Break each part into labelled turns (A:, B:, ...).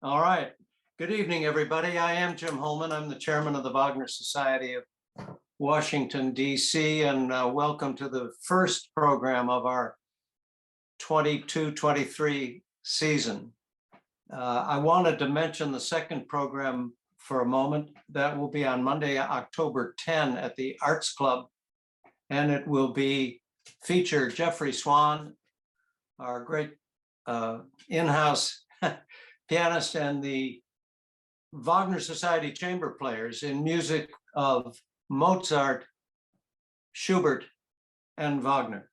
A: All right. Good evening, everybody. I am Jim Holman. I'm the chairman of the Wagner Society of Washington, D.C., and welcome to the first program of our 22-23 season. I wanted to mention the second program for a moment. That will be on Monday, October 10 at the Arts Club, and it will feature Jeffrey Swan, our great in-house pianist, and the Wagner Society chamber players in music of Mozart, Schubert, and Wagner.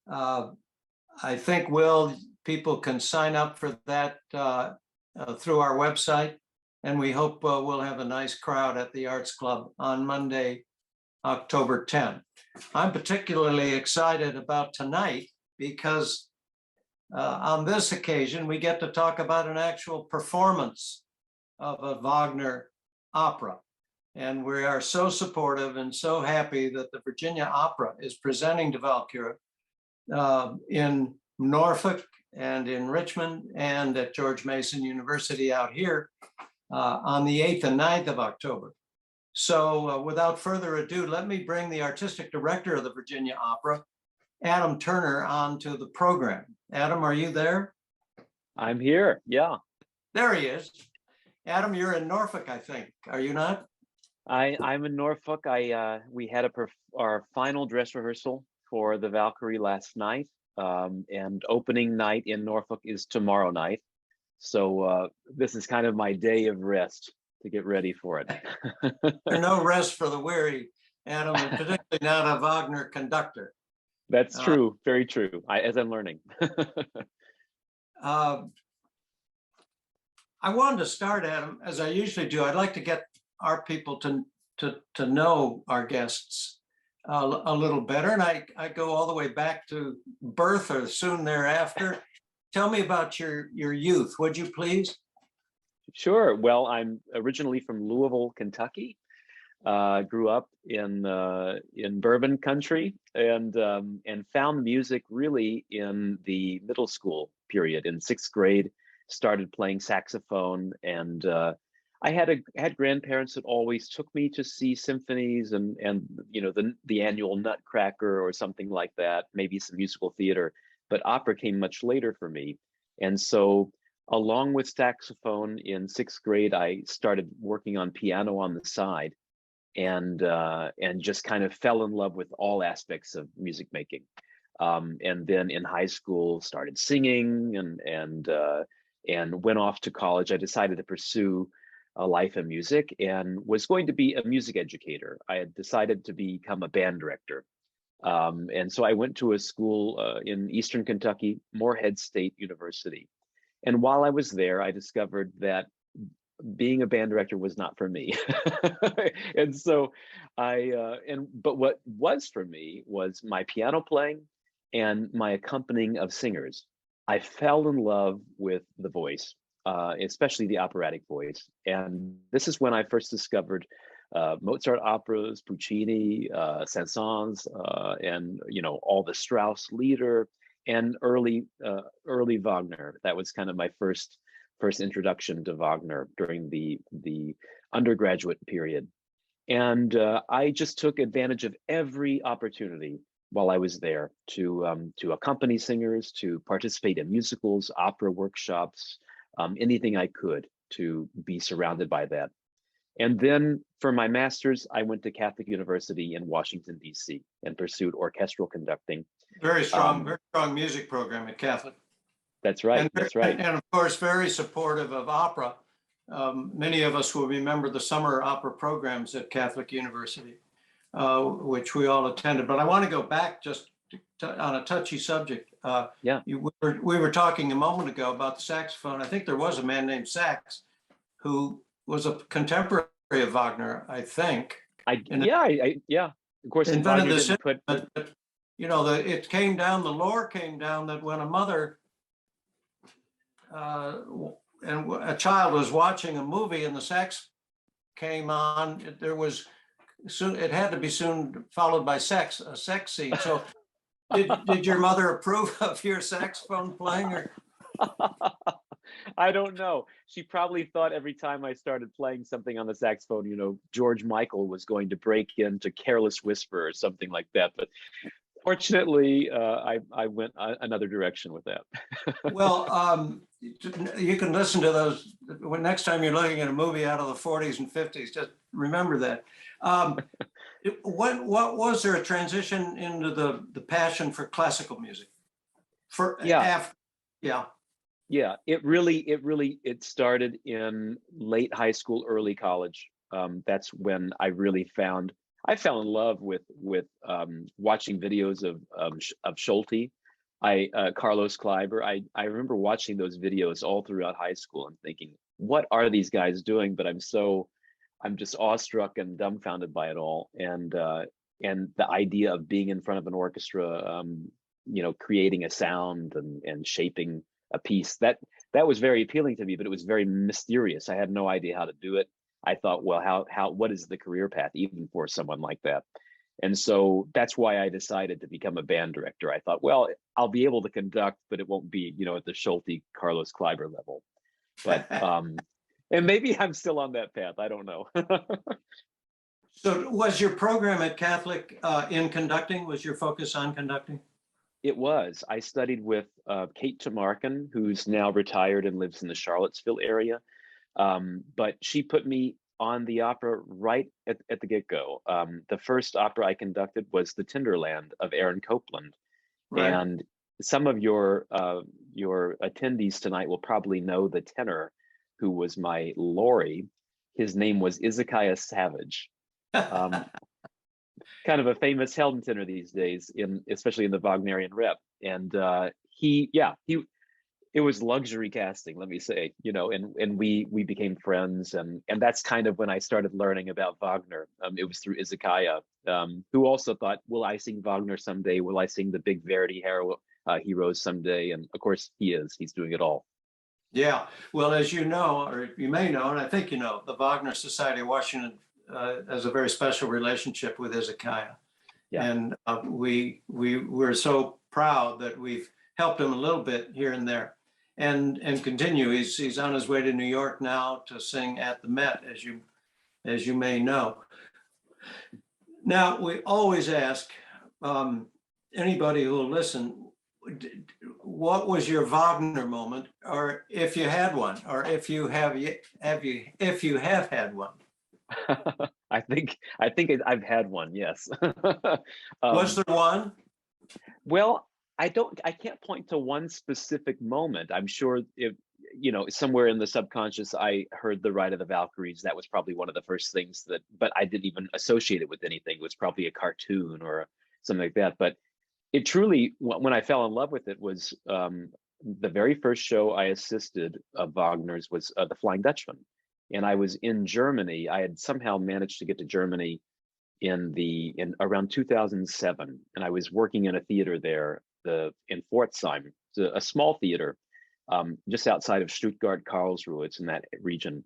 A: I think, people can sign up for that through our website, and we hope we'll have a nice crowd at the Arts Club on Monday, October 10. I'm particularly excited about tonight because on this occasion, we get to talk about an actual performance of a Wagner opera. And we are so supportive and so happy that the Virginia Opera is presenting to Valkyries in Norfolk and in Richmond and at George Mason University out here on the 8th and 9th of October. So without further ado, let me bring the artistic director of the Virginia Opera, Adam Turner, onto the program. Adam, are you there?
B: I'm here, yeah.
A: There he is. Adam, you're in Norfolk, I think. Are you not?
B: I'm in Norfolk. We had our final dress rehearsal for the Valkyrie last night, and opening night in Norfolk is tomorrow night. So this is kind of my day of rest to get ready for it.
A: There's no rest for the weary, Adam, and particularly not a Wagner conductor.
B: That's true, very true, as I'm learning.
A: I wanted to start, Adam, as I usually do. I'd like to get our people to know our guests a little better. And I go all the way back to birth or soon thereafter. Tell me about your youth, would you please?
B: Sure. Well, I'm originally from Louisville, Kentucky. Grew up in Bourbon country and found music really in the middle school period. In 6th grade, started playing saxophone, and I had grandparents that always took me to see symphonies and you know the annual Nutcracker or something like that, maybe some musical theater, but opera came much later for me. And so along with saxophone in 6th grade, I started working on piano on the side, and just kind of fell in love with all aspects of music making. And then in high school started singing and went off to college. I decided to pursue a life in music and was going to be a music educator. I had decided to become a band director. And so I went to a school in Eastern Kentucky, Morehead State University. And while I was there, I discovered that being a band director was not for me. And so but what was for me was my piano playing and my accompanying of singers. I fell in love with the voice, especially the operatic voice. And this is when I first discovered Mozart operas, Puccini, Saint-Saëns, and all the Strauss Lieder and early Wagner. That was kind of my first introduction to Wagner during the undergraduate period. And I just took advantage of every opportunity while I was there to accompany singers, to participate in musicals, opera workshops, anything I could to be surrounded by that. And then for my master's, I went to Catholic University in Washington, D.C. and pursued orchestral conducting.
A: Very strong music program at Catholic.
B: That's right, that's right.
A: And of course, very supportive of opera. Many of us will remember the summer opera programs at Catholic University, which we all attended. But I want to go back just on a touchy subject.
B: Yeah.
A: We were talking a moment ago about the saxophone. I think there was a man named Sax who was a contemporary of Wagner, I think.
B: Yeah. Of course,
A: invented this, but it came down. The lore came down that when a mother and a child was watching a movie and the sax came on, it had to be soon followed by a sex scene. So did your mother approve of your saxophone playing? Or?
B: I don't know. She probably thought every time I started playing something on the saxophone, George Michael was going to break into Careless Whisper or something like that. But fortunately, I went another direction with that.
A: Well, you can listen to those next time you're looking at a movie out of the 40s and 50s. Just remember that. What was there a transition into the passion for classical music?
B: Yeah.
A: Yeah.
B: Yeah, it started in late high school, early college. That's when I fell in love with watching videos of Schulte, Carlos Kleiber. I remember watching those videos all throughout high school and thinking, what are these guys doing? But I'm just awestruck and dumbfounded by it all. And the idea of being in front of an orchestra, creating a sound and shaping a piece that was very appealing to me, but it was very mysterious. I had no idea how to do it. I thought, well, what is the career path even for someone like that? And so that's why I decided to become a band director. I thought, well, I'll be able to conduct, but it won't be, at the Schulte, Carlos Kleiber level. But and maybe I'm still on that path. I don't know.
A: So was your program at Catholic in conducting? Was your focus on conducting?
B: It was. I studied with Kate Tamarkin, who's now retired and lives in the Charlottesville area. But she put me on the opera right at the get-go. The first opera I conducted was the Tinderland of Aaron Copeland.
A: Right.
B: And some of your attendees tonight will probably know the tenor who was my Laurie. His name was Izakiah Savage. Kind of a famous Helden tenor these days, especially in the Wagnerian rep. And it was luxury casting, let me say, and we became friends, and that's kind of when I started learning about Wagner. It was through Izakiah, who also thought, will I sing Wagner someday? Will I sing the big Verdi heroes someday? And of course he's doing it all.
A: Yeah, well, as you know, or you may know, and I think you know, the Wagner Society of Washington has a very special relationship with Izakiah.
B: Yeah.
A: And we're so proud that we've helped him a little bit here and there, and continue. He's on his way to New York now to sing at the Met, as you may know. Now, we always ask anybody who will listen, what was your Wagner moment, or if you had one, or if you have had one?
B: I think I've had one. Yes.
A: Was there one?
B: Well, I can't point to one specific moment. I'm sure somewhere in the subconscious, I heard the Ride of the Valkyries. That was probably one of the first things but I didn't even associate it with anything. It was probably a cartoon or something like that. But it truly, when I fell in love with it, was the very first show I assisted of Wagner's was the Flying Dutchman. And I was in Germany. I had somehow managed to get to Germany in around 2007, and I was working in a theater there, in Pforzheim, a small theater, just outside of Stuttgart, Karlsruhe. It's in that region.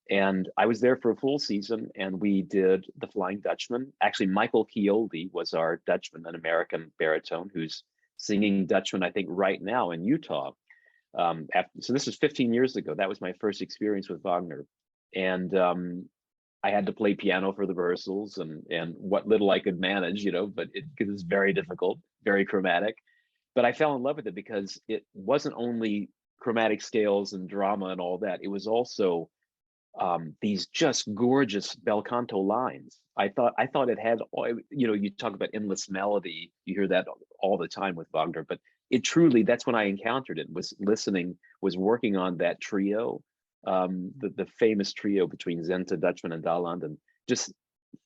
B: And I was there for a full season, and we did the Flying Dutchman. Actually, Michael Chioldi was our Dutchman, an American baritone who's singing Dutchman, I think, right now in Utah. So this was 15 years ago. That was my first experience with Wagner. And I had to play piano for the rehearsals and what little I could manage, but it was very difficult, very chromatic. But I fell in love with it because it wasn't only chromatic scales and drama and all that. It was also these just gorgeous bel canto lines. I thought it had, you talk about endless melody. You hear that all the time with Wagner, but it truly, that's when I encountered it, was working on that trio, the famous trio between Zenta, Dutchman, and Daland, and just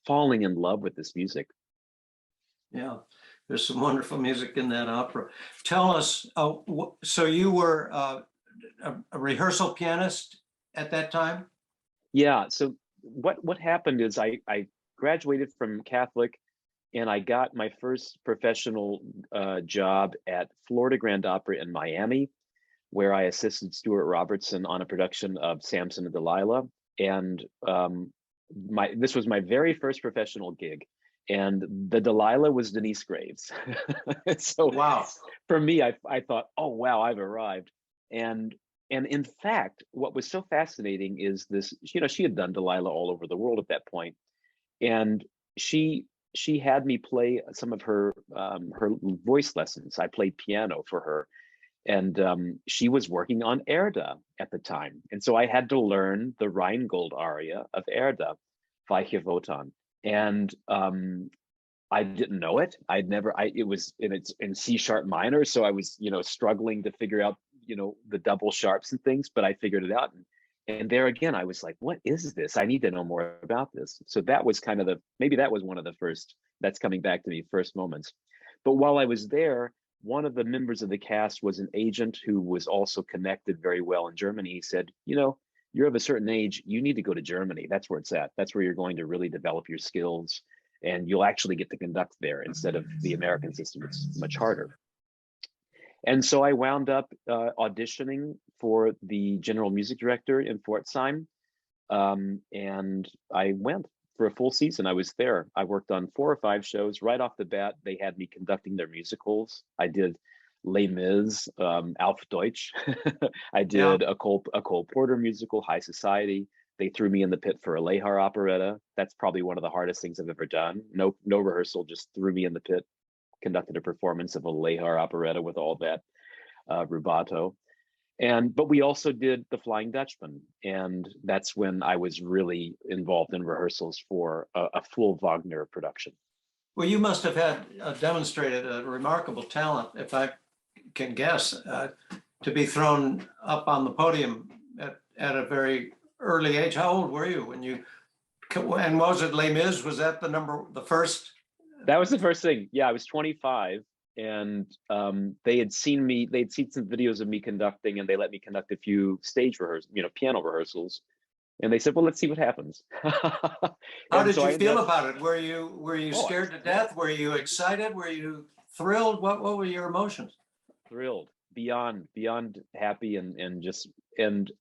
B: falling in love with this music.
A: Yeah, there's some wonderful music in that opera. Tell us, so you were a rehearsal pianist at that time?
B: Yeah, so what happened is I graduated from Catholic, and I got my first professional job at Florida Grand Opera in Miami, where I assisted Stuart Robertson on a production of Samson and Delilah. And this was my very first professional gig. And the Delilah was Denise Graves. So
A: wow.
B: For me, I thought, oh, wow, I've arrived. And and in fact, what was so fascinating is this, she had done Delilah all over the world at that point, and she had me play some of her voice lessons. I played piano for her, and she was working on Erda at the time, and so I had to learn the Rheingold aria of Erda, Weiche Wotan, and I didn't know it. It was in C sharp minor, so I was struggling to figure out the double sharps and things, but I figured it out. And there again, I was like, what is this? I need to know more about this. So that was kind of maybe that was one of the first, that's coming back to me, first moments. But while I was there, one of the members of the cast was an agent who was also connected very well in Germany. He said, you're of a certain age, you need to go to Germany. That's where it's at. That's where you're going to really develop your skills, and you'll actually get to conduct there instead of the American system. It's much harder. And so I wound up auditioning for the general music director in Pforzheim, and I went for a full season. I was there. I worked on 4 or 5 shows. Right off the bat, they had me conducting their musicals. I did Les Mis, Auf Deutsch. I did a Cole Porter musical, High Society. They threw me in the pit for a Lehar operetta. That's probably one of the hardest things I've ever done. No rehearsal, just threw me in the pit, conducted a performance of a Lehar operetta with all that rubato. But we also did The Flying Dutchman, and that's when I was really involved in rehearsals for a full Wagner production.
A: Well, you must have had demonstrated a remarkable talent, if I can guess, to be thrown up on the podium at a very early age. How old were you when you, and was it Les Mis? Was that the first?
B: That was the first thing. Yeah, I was 25, and they'd seen some videos of me conducting, and they let me conduct a few stage rehearsals, piano rehearsals. And they said, well, let's see what happens.
A: How did you feel about it? Were you scared to death? Were you excited? Were you thrilled? What were your emotions?
B: Thrilled, beyond happy, and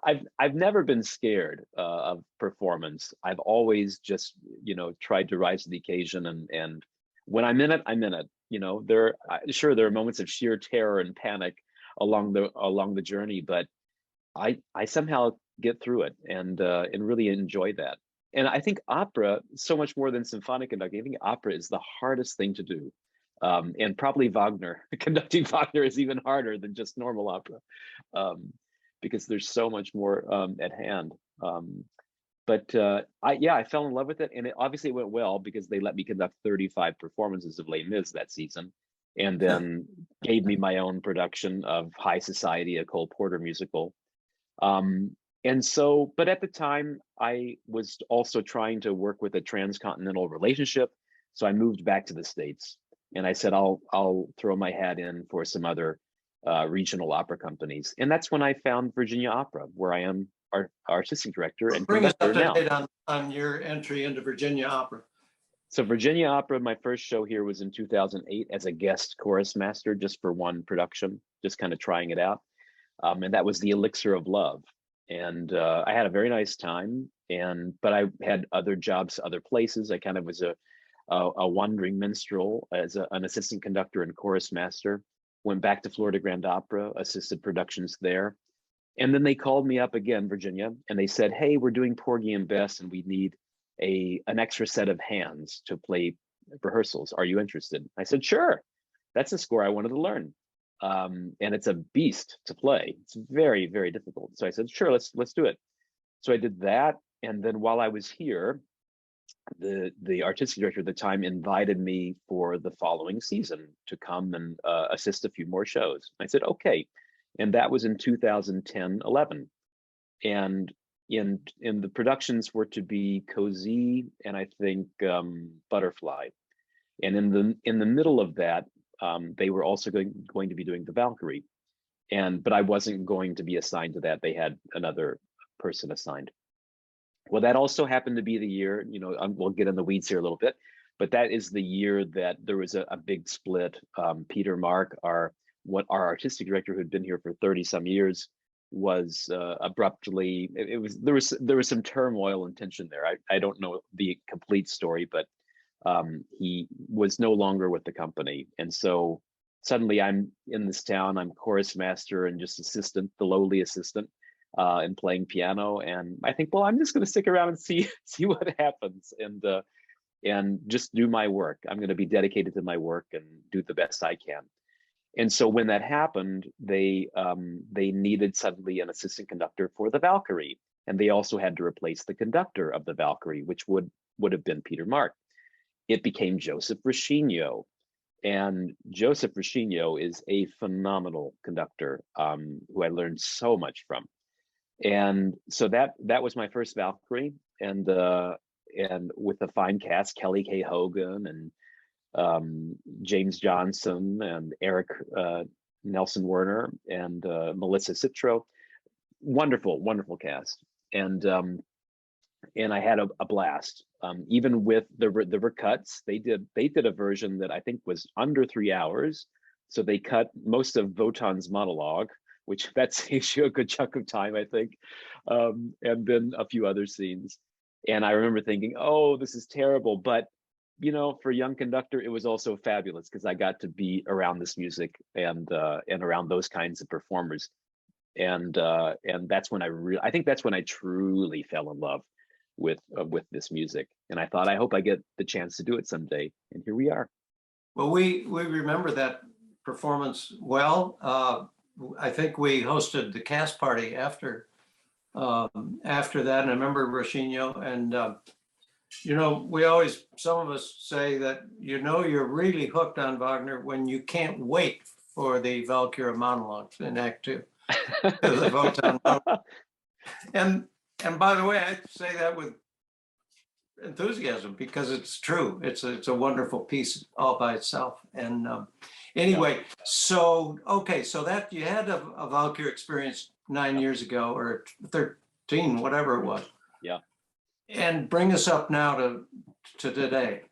B: I've never been scared of performance. I've always just tried to rise to the occasion, and when I'm in it, I'm in it. There are moments of sheer terror and panic along the journey, but I somehow get through it and really enjoy that. And I think opera, so much more than symphonic conducting, I think opera is the hardest thing to do. And probably conducting Wagner is even harder than just normal opera, because there's so much more at hand. I fell in love with it, and it obviously went well because they let me conduct 35 performances of Les Mis that season, and then gave me my own production of High Society, a Cole Porter musical. But at the time, I was also trying to work with a transcontinental relationship, so I moved back to the States, and I said I'll throw my hat in for some other regional opera companies, and that's when I found Virginia Opera, where I am our artistic director and
A: bring us
B: conductor
A: up to
B: now.
A: date on your entry into Virginia Opera.
B: So Virginia Opera, my first show here was in 2008 as a guest chorus master, just for one production, just kind of trying it out, and that was The Elixir of Love. And I had a very nice time, but I had other jobs, other places. I kind of was a wandering minstrel as an assistant conductor and chorus master. Went back to Florida Grand Opera, assisted productions there. And then they called me up again, Virginia, and they said, hey, we're doing Porgy and Bess, and we need an extra set of hands to play rehearsals. Are you interested? I said, sure. That's a score I wanted to learn. And it's a beast to play. It's very, very difficult. So I said, sure, let's do it. So I did that. And then while I was here, the artistic director at the time invited me for the following season to come and assist a few more shows. I said, okay. And that was in 2010-11. And in the productions were to be Cozy and I think Butterfly. And in the middle of that, they were also going to be doing the Valkyrie, but I wasn't going to be assigned to that. They had another person assigned. Well, that also happened to be the year, we'll get in the weeds here a little bit, but that is the year that there was a big split. Peter Mark, our artistic director who had been here for 30 some years, was abruptly, there was some turmoil and tension there. I don't know the complete story, but he was no longer with the company. And so suddenly I'm in this town, I'm chorus master and just assistant, the lowly assistant, and playing piano. And I think, well, I'm just going to stick around and see what happens, and just do my work. I'm going to be dedicated to my work and do the best I can. And so when that happened, they needed suddenly an assistant conductor for the Valkyrie, and they also had to replace the conductor of the Valkyrie, which would have been Peter Mark. It became Joseph Ricchigno, and Joseph Ricchigno is a phenomenal conductor who I learned so much from. And so that was my first Valkyrie, and with a fine cast, Kelly K. Hogan and James Johnson and Eric Nelson Werner and Melissa Citro. Wonderful cast. And I had a blast. Even with the river cuts, they did a version that I think was under 3 hours. So they cut most of Wotan's monologue, which that saves you a good chunk of time, I think, and then a few other scenes. And I remember thinking, oh, this is terrible. But, for a young conductor, it was also fabulous because I got to be around this music and around those kinds of performers. And that's when I think that's when I truly fell in love with this music. And I thought, I hope I get the chance to do it someday. And here we are.
A: Well, we remember that performance well. I think we hosted the cast party after that, and I remember Ricchigno, and we always, some of us say that you're really hooked on Wagner when you can't wait for the Valkyrie monologue in Act 2. The Wotan monologue. And by the way, I say that with enthusiasm because it's true. It's a wonderful piece all by itself. And anyway, so that you had a Valkyrie experience 9 years ago or 13, whatever it was.
B: Yeah.
A: And bring us up now to today.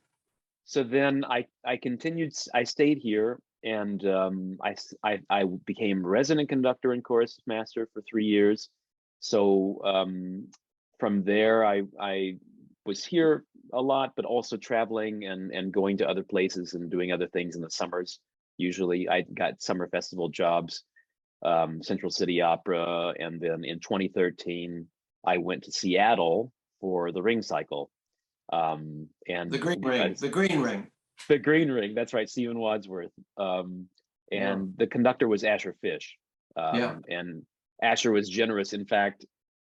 B: So then I continued. I stayed here, and I became resident conductor and chorus master for 3 years. So from there, I was here a lot, but also traveling and going to other places and doing other things in the summers. Usually I got summer festival jobs, Central City Opera. And then in 2013, I went to Seattle for the Ring Cycle. And
A: the Green Ring.
B: The Green Ring, that's right, Stephen Wadsworth. And the conductor was Asher Fish. And Asher was generous. In fact,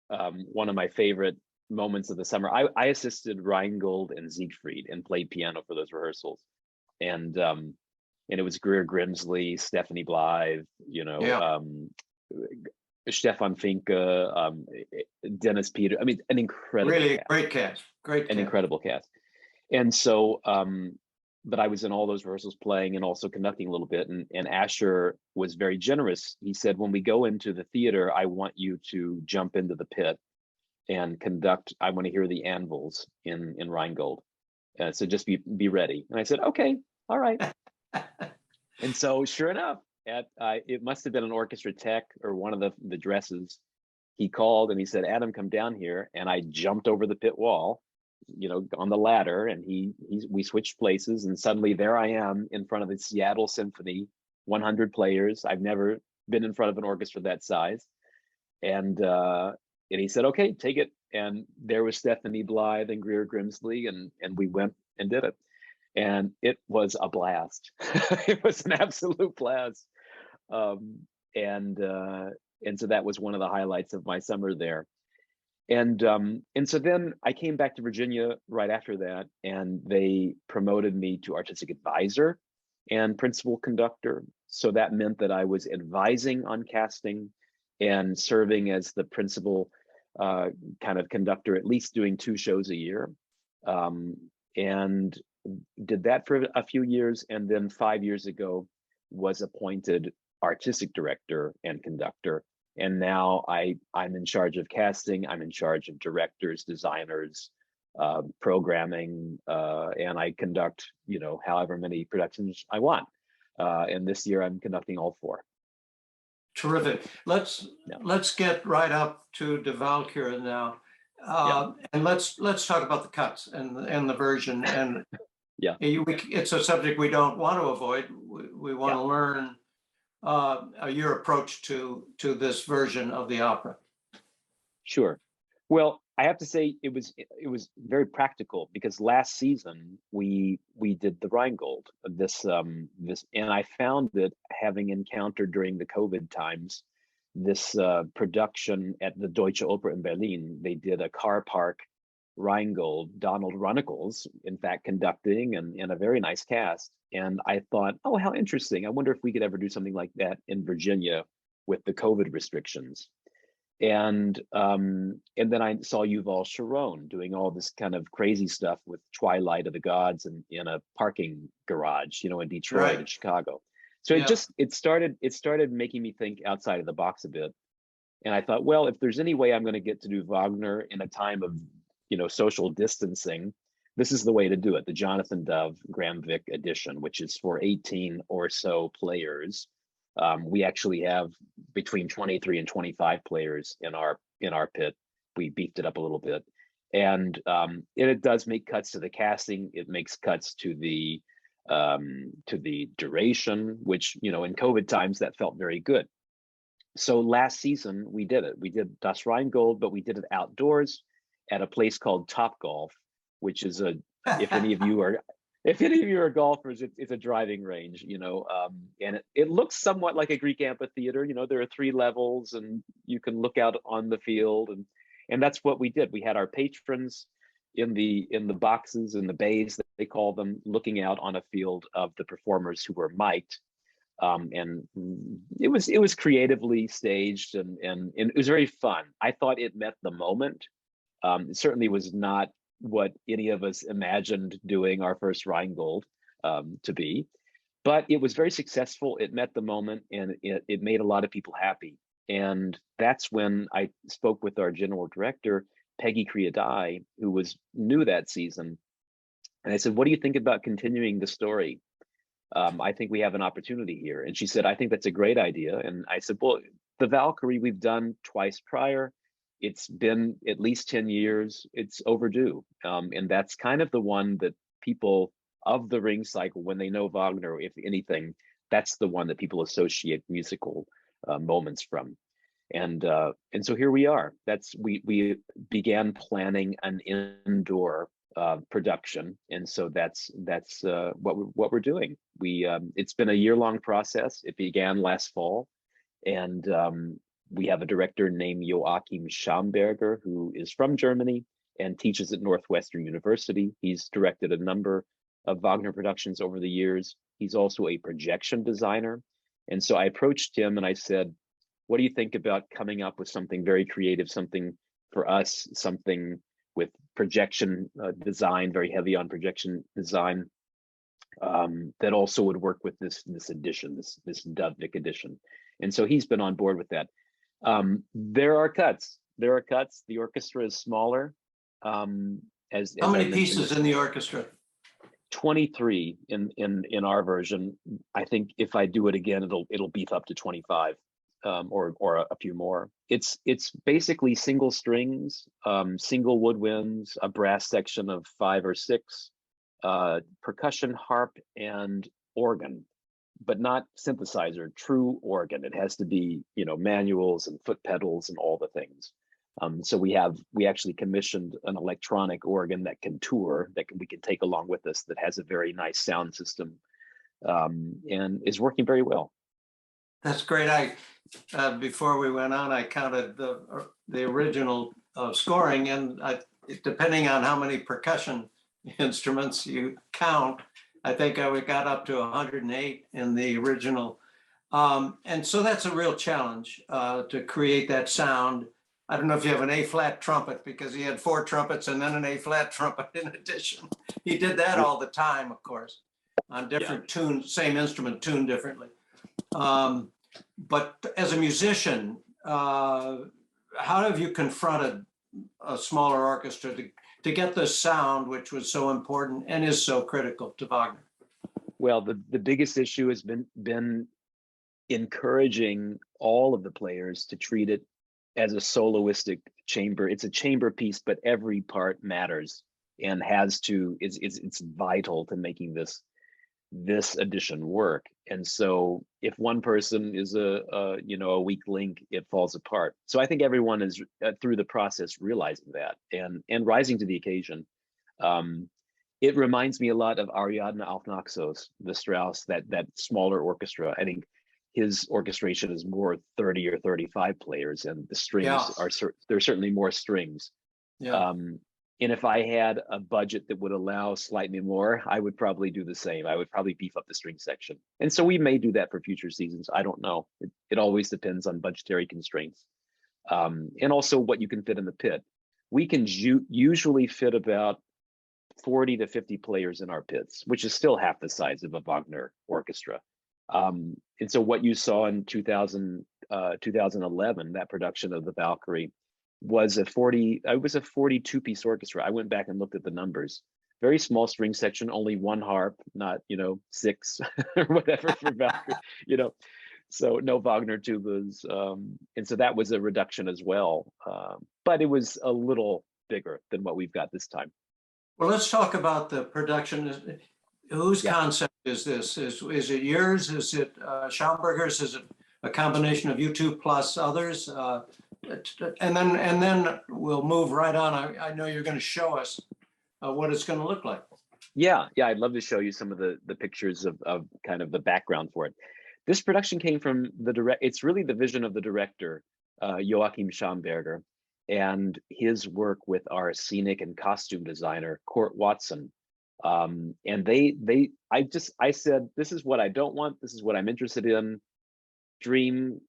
B: one of my favorite moments of the summer, I assisted Rheingold and Siegfried and played piano for those rehearsals. And it was Greer Grimsley, Stephanie Blythe, Stefan Finke, Dennis Peter. I mean, an incredible cast. Great cast. Incredible cast. And so, but I was in all those rehearsals playing and also conducting a little bit. And Asher was very generous. He said, when we go into the theater, I want you to jump into the pit and conduct. I want to hear the anvils in Rheingold. So just be ready. And I said, okay, all right. And so sure enough, it must have been an orchestra tech or one of the dresses. He called and he said, Adam, come down here. And I jumped over the pit wall, on the ladder, and we switched places, and suddenly there I am in front of the Seattle Symphony, 100 players. I've never been in front of an orchestra that size. And he said, okay, take it. And there was Stephanie Blythe and Greer Grimsley, and we went and did it. And it was a blast. It was an absolute blast. And so that was one of the highlights of my summer there. And so then I came back to Virginia right after that, and they promoted me to artistic advisor and principal conductor. So that meant that I was advising on casting and serving as the principal kind of conductor, at least doing 2 shows a year. And did that for a few years, and then 5 years ago was appointed artistic director and conductor. And now I'm in charge of casting. I'm in charge of directors, designers, programming, and I conduct, however many productions I want. And this year I'm conducting all 4.
A: Terrific. Let's get right up to the Valkyrie now, and let's talk about the cuts and the version. And it's a subject we don't want to avoid. we want to learn your approach to this version of the opera.
B: Sure. Well, I have to say it was very practical, because last season we did the Rheingold, this and I found that, having encountered during the COVID times this production at the Deutsche Oper in Berlin, they did a car park Rheingold, Donald Runnicles, in fact, conducting, and a very nice cast. And I thought, oh, how interesting. I wonder if we could ever do something like that in Virginia with the COVID restrictions. And then I saw Yuval Sharon doing all this kind of crazy stuff with Twilight of the Gods and in a parking garage, in Detroit
A: Right.
B: and Chicago. So it started making me think outside of the box a bit. And I thought, well, if there's any way I'm going to get to do Wagner in a time of, social distancing, this is the way to do it. The Jonathan Dove Graham Vick edition, which is for 18 or so players. We actually have between 23 and 25 players in our pit. We beefed it up a little bit, and it does make cuts to the casting. It makes cuts to the duration, which in COVID times that felt very good. So last season we did it. We did Das Rheingold, but we did it outdoors at a place called Top Golf, which is if any of you are golfers, it's a driving range, and it looks somewhat like a Greek amphitheater. There are 3 levels, and you can look out on the field, and that's what we did. We had our patrons in the boxes, in the bays that they call them, looking out on a field of the performers who were mic'd, and it was creatively staged, and it was very fun. I thought it met the moment. It certainly was not what any of us imagined doing our first Rheingold to be, but it was very successful. It met the moment, and it made a lot of people happy. And that's when I spoke with our general director, Peggy Kriadai, who was new that season. And I said, what do you think about continuing the story? I think we have an opportunity here. And she said, I think that's a great idea. And I said, well, the Valkyrie we've done twice prior. It's been at least 10 years. It's overdue. And that's kind of the one that people of the Ring cycle, when they know Wagner, if anything, that's the one that people associate musical moments from. And so here we are. We began planning an indoor production, and so that's what we're doing. It's been a year-long process. It began last fall, and we have a director named Joachim Schamberger, who is from Germany and teaches at Northwestern University. He's directed a number of Wagner productions over the years. He's also a projection designer. And so I approached him and I said, what do you think about coming up with something very creative, something for us, something with projection design, very heavy on projection design, that also would work with this edition, this Dove-Vick edition. And so he's been on board with that. There are cuts. The orchestra is smaller.
A: How many pieces in the orchestra?
B: 23 in our version. I think if I do it again, it'll beef up to 25, or a few more. It's basically single strings, single woodwinds, a brass section of 5 or 6, percussion, harp, and organ, but not synthesizer, true organ. It has to be, manuals and foot pedals and all the things. So we actually commissioned an electronic organ that can tour, we can take along with us, that has a very nice sound system, and is working very well.
A: That's great. Before we went on, I counted the original scoring, and depending on how many percussion instruments you count, I think we got up to 108 in the original. And so that's a real challenge to create that sound. I don't know if you have an A-flat trumpet, because he had 4 trumpets and then an A-flat trumpet in addition. He did that all the time, of course, on different tunes, same instrument tuned differently. But as a musician, how have you confronted a smaller orchestra to get the sound, which was so important and is so critical to Wagner?
B: Well, the biggest issue has been encouraging all of the players to treat it as a soloistic chamber. It's a chamber piece, but every part matters and it's vital to making this this edition work. And so if one person is a weak link, it falls apart. So I think everyone is through the process realizing that and rising to the occasion. It reminds me a lot of Ariadne auf Naxos, the Strauss, that smaller orchestra. I think his orchestration is more 30 or 35 players, and the strings there's certainly more strings.
A: Yeah.
B: And if I had a budget that would allow slightly more, I would probably do the same. I would probably beef up the string section. And so we may do that for future seasons. I don't know. It always depends on budgetary constraints. And also what you can fit in the pit. We can usually fit about 40 to 50 players in our pits, which is still half the size of a Wagner orchestra. And so what you saw in 2011, that production of the Valkyrie, was a 42-piece orchestra. I went back and looked at the numbers. Very small string section, only one harp, not 6 or whatever for Valkyrie, So no Wagner tubas, and so that was a reduction as well. But it was a little bigger than what we've got this time.
A: Well, let's talk about the production. Whose concept is this? Is it yours? Is it Schaumburger's? Is it a combination of you two plus others? And then we'll move right on. I know you're going to show us what it's going to look like.
B: Yeah, I'd love to show you some of the pictures of kind of the background for it. This production came from it's really the vision of the director, Joachim Schaumburger, and his work with our scenic and costume designer, Court Watson. And I said, this is what I don't want. This is what I'm interested in. Dream,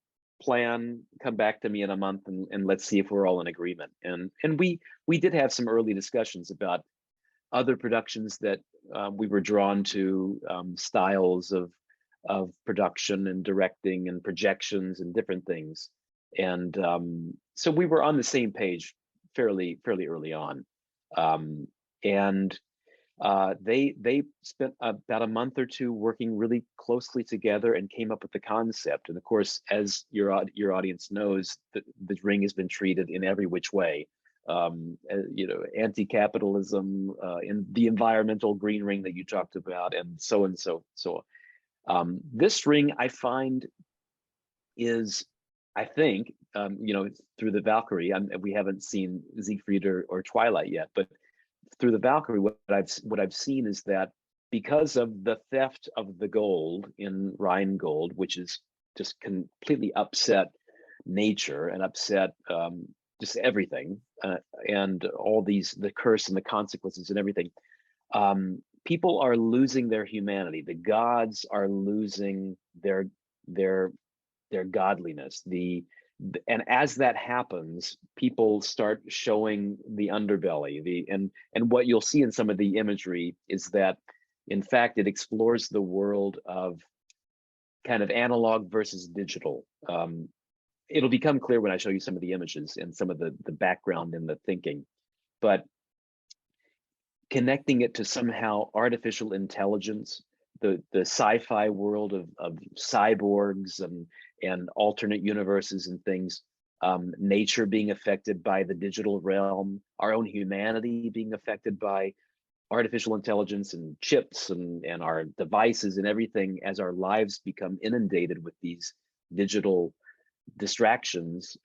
B: plan, come back to me in a month, and let's see if we're all in agreement. And we did have some early discussions about other productions that we were drawn to, styles of production and directing and projections and different things. And so we were on the same page fairly early on. They spent about a month or two working really closely together and came up with the concept. And of course, as your audience knows, the ring has been treated in every which way. Anti-capitalism, in the environmental green ring that you talked about, and so. This ring, I find, is, I think, through the Valkyrie. We haven't seen Siegfried or Twilight yet, but through the Valkyrie, what I've seen is that because of the theft of the gold in Rheingold, which is just completely upset nature and upset just everything, and all the curse and the consequences and everything, people are losing their humanity. The gods are losing their godliness. And as that happens, people start showing the underbelly. And what you'll see in some of the imagery is that, in fact, it explores the world of kind of analog versus digital. It'll become clear when I show you some of the images and some of the background and the thinking, but connecting it to somehow artificial intelligence, the sci-fi world of cyborgs and alternate universes and things, nature being affected by the digital realm, our own humanity being affected by artificial intelligence and chips and our devices and everything. As our lives become inundated with these digital distractions,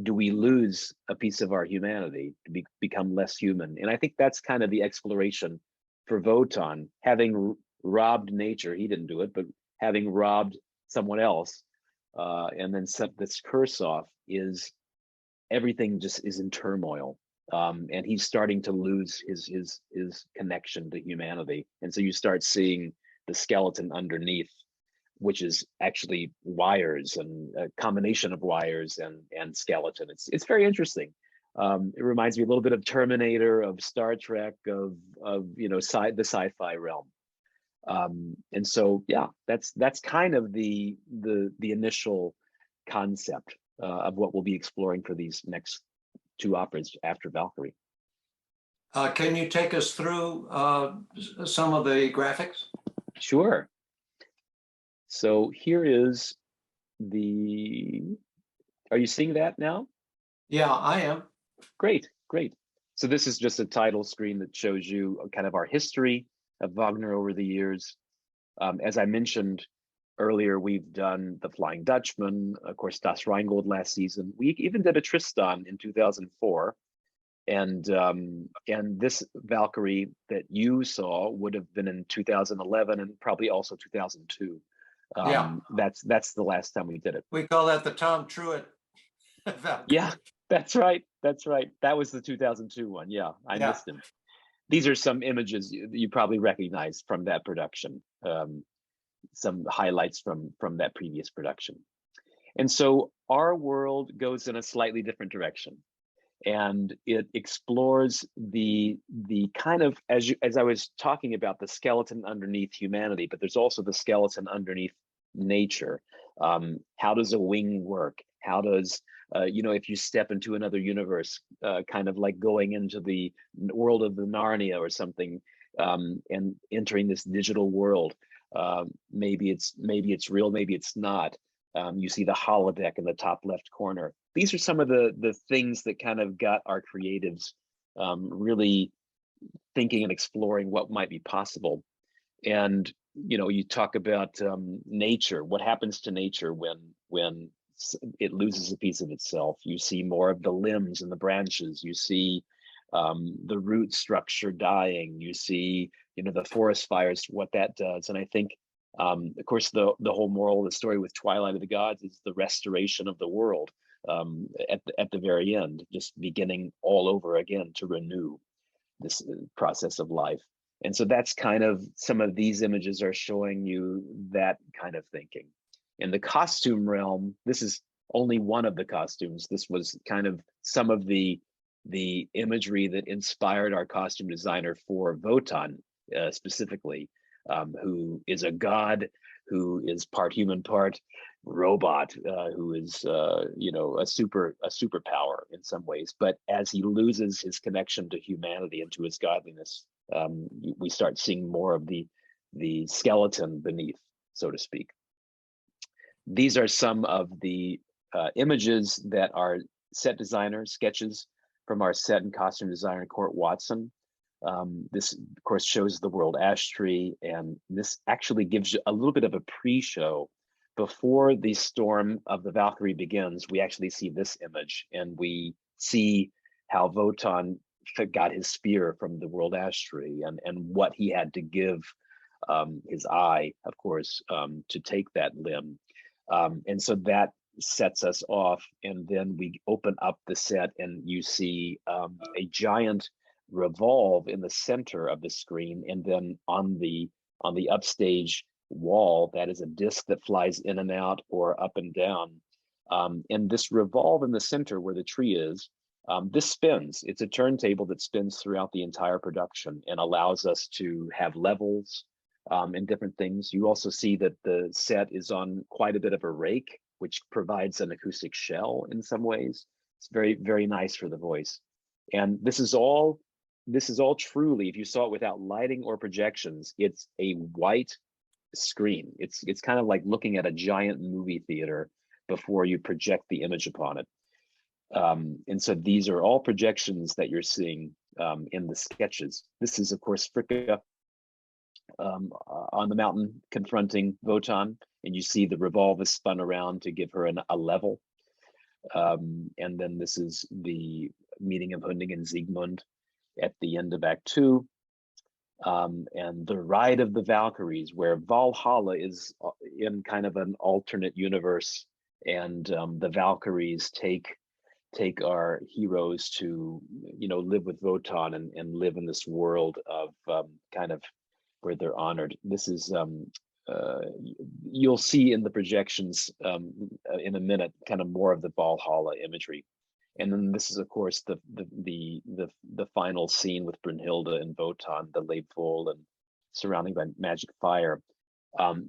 B: do we lose a piece of our humanity to become less human? And I think that's kind of the exploration for Wotan, having robbed nature. He didn't do it, but having robbed someone else, and then set this curse off, is everything just is in turmoil, and he's starting to lose his connection to humanity. And so you start seeing the skeleton underneath, which is actually wires and a combination of wires and skeleton. It's very interesting. It reminds me a little bit of Terminator, of Star Trek, of the sci-fi realm. And so, yeah, that's kind of the initial concept of what we'll be exploring for these next two operas after Valkyrie.
A: Can you take us through some of the graphics?
B: Sure. So here is are you seeing that now?
A: Yeah, I am.
B: Great. So this is just a title screen that shows you kind of our history of Wagner over the years. As I mentioned earlier, we've done the Flying Dutchman, of course, Das Rheingold last season. We even did a Tristan in 2004. And this Valkyrie that you saw would have been in 2011 and probably also 2002.
A: Yeah.
B: That's the last time we did it.
A: We call that the Tom Truitt Valkyrie.
B: Yeah, that's right. That's right. That was the 2002 one. Yeah, I missed him. These are some images you probably recognize from that production. Some highlights from that previous production. And so our world goes in a slightly different direction. And it explores the kind of, as I was talking about, the skeleton underneath humanity, but there's also the skeleton underneath nature. How does a wing work? How does if you step into another universe, kind of like going into the world of the Narnia or something, and entering this digital world, maybe it's real, maybe it's not. You see the holodeck in the top left corner. These are some of the things that kind of got our creatives really thinking and exploring what might be possible. And you talk about nature. What happens to nature when it loses a piece of itself? You see more of the limbs and the branches. You see the root structure dying. You see the forest fires, what that does. And I think of course, the whole moral of the story with Twilight of the Gods is the restoration of the world at the very end, just beginning all over again to renew this process of life. And so that's kind of, some of these images are showing you that kind of thinking. In the costume realm, this is only one of the costumes. This was kind of some of the imagery that inspired our costume designer for Wotan specifically. Who is a god, who is part human, part robot, who is a superpower in some ways. But as he loses his connection to humanity and to his godliness, we start seeing more of the skeleton beneath, so to speak. These are some of the images that our set designer sketches from our set and costume designer, Court Watson. This, of course, shows the world ash tree, and this actually gives you a little bit of a pre-show. Before the storm of the Valkyrie begins, we actually see this image, and we see how Wotan got his spear from the world ash tree, and what he had to give his eye, of course, to take that limb. And so that sets us off, and then we open up the set, and you see a giant revolve in the center of the screen, and then on the upstage wall, that is a disc that flies in and out or up and down. And this revolve in the center where the tree is, this spins. It's a turntable that spins throughout the entire production and allows us to have levels and different things. You also see that the set is on quite a bit of a rake, which provides an acoustic shell in some ways. It's very, very nice for the voice. And this is all truly, if you saw it without lighting or projections, it's a white screen. It's kind of like looking at a giant movie theater before you project the image upon it. And so these are all projections that you're seeing in the sketches. This is, of course, Fricka on the mountain confronting Wotan, and you see the revolve is spun around to give her a level. And then this is the meeting of Hunding and Siegmund at the end of Act 2, and the Ride of the Valkyries, where Valhalla is in kind of an alternate universe, and the Valkyries take our heroes to live with Wotan and live in this world of kind of where they're honored. This is you'll see in the projections in a minute kind of more of the Valhalla imagery. And then this is, of course, the final scene with Brunhilde and Wotan, the Leibwohl, and surrounding by magic fire.